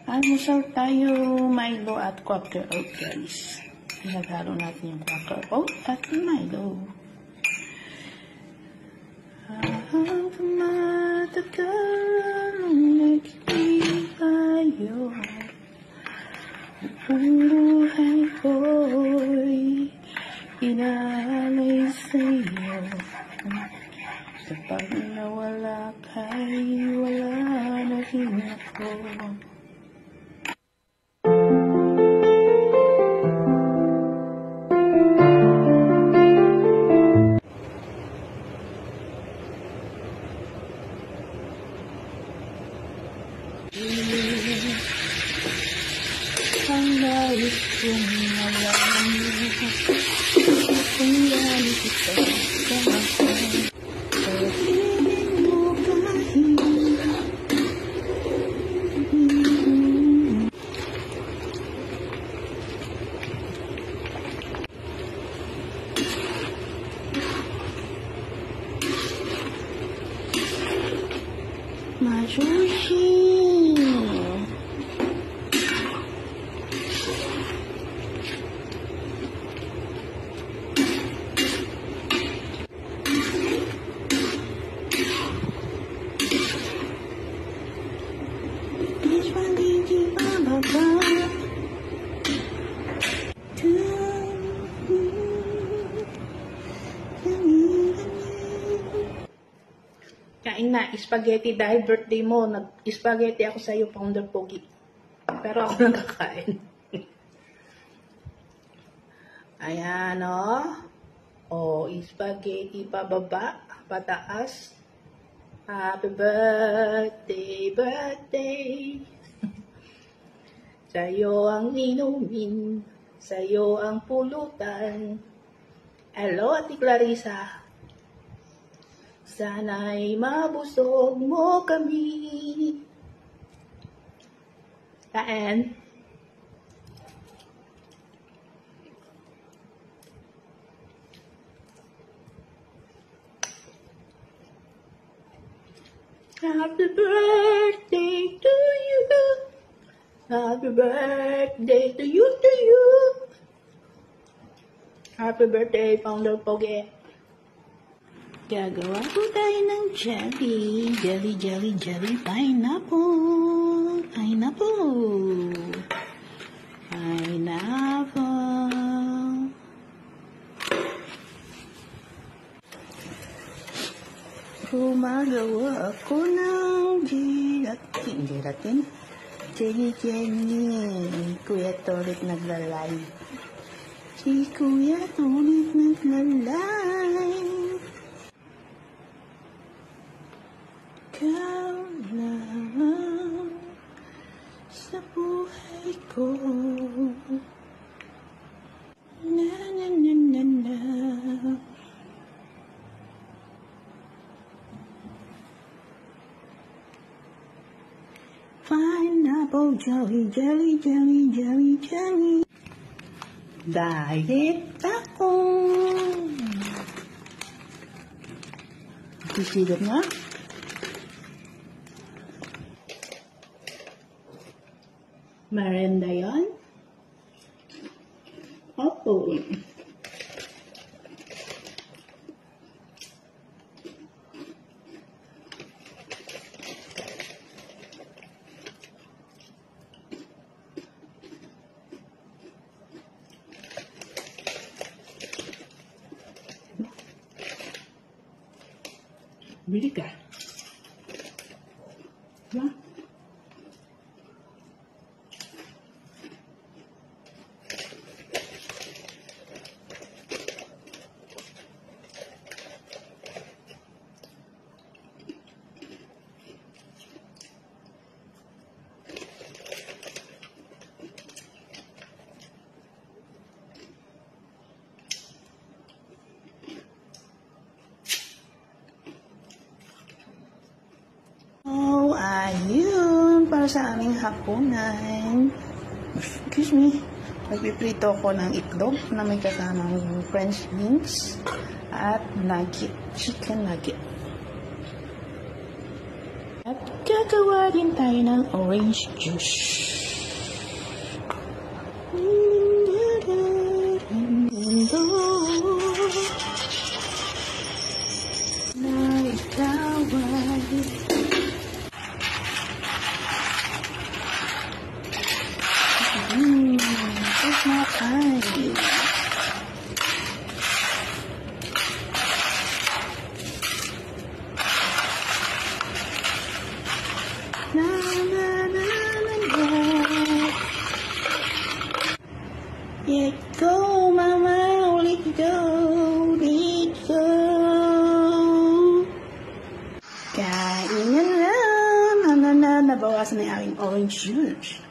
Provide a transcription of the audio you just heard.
Almusal tayo, Milo at Quaker Oat, guys. Pinaghalo natin yung Quaker Oat at Milo. Habang tumatagal ang nagiging tayo, ang buhay ko'y inaalay sa'yo. Sa pag nawala ka'y wala na rin ako. Ang nais kong malaman kung yan kita sa akin. Pagkiling mo kahit masushi. Kain na, spaghetti dahil birthday mo. Nag-spaghetti ako sa iyo, Founder Pogi. Pero ako nang kakain. Ayan, o. O, spaghetti pababa, pataas. Happy birthday, birthday. Sa'yo ang inumin, sa'yo ang pulutan. Hello, Ate Clarissa. Sana'y mabusog mo kami. Kain. Happy birthday to you. Happy birthday to you, to you. Happy birthday, Founder Pogi. Gagawa po tayo ng jelly. Jelly, jelly, jelly, pineapple. Pineapple. Pineapple. Gumagawa ako ng gelatin. Gelatin? Jelly, jelly. Kuya Torit nagla-live. Si Kuya Torit nagla-live. Ikaw na sa buhay ko. Na na na na na. Pineapple jelly, jelly, jelly, jelly, jelly. Diet ako. Sisilip na. Merenda yan? Opo. Bili ka? Diba? Ayun, para sa aming hapunan. Excuse me. Magpiprito ko ng itlog na may kasamang French beans at nugget, chicken nugget. At Gagawa din tayo ng orange juice. Na ikaw ay it's not time. Na na na na na. Yeah, go, mama, let go, let go. Kain na na, nabawasan na yung aking orange juice.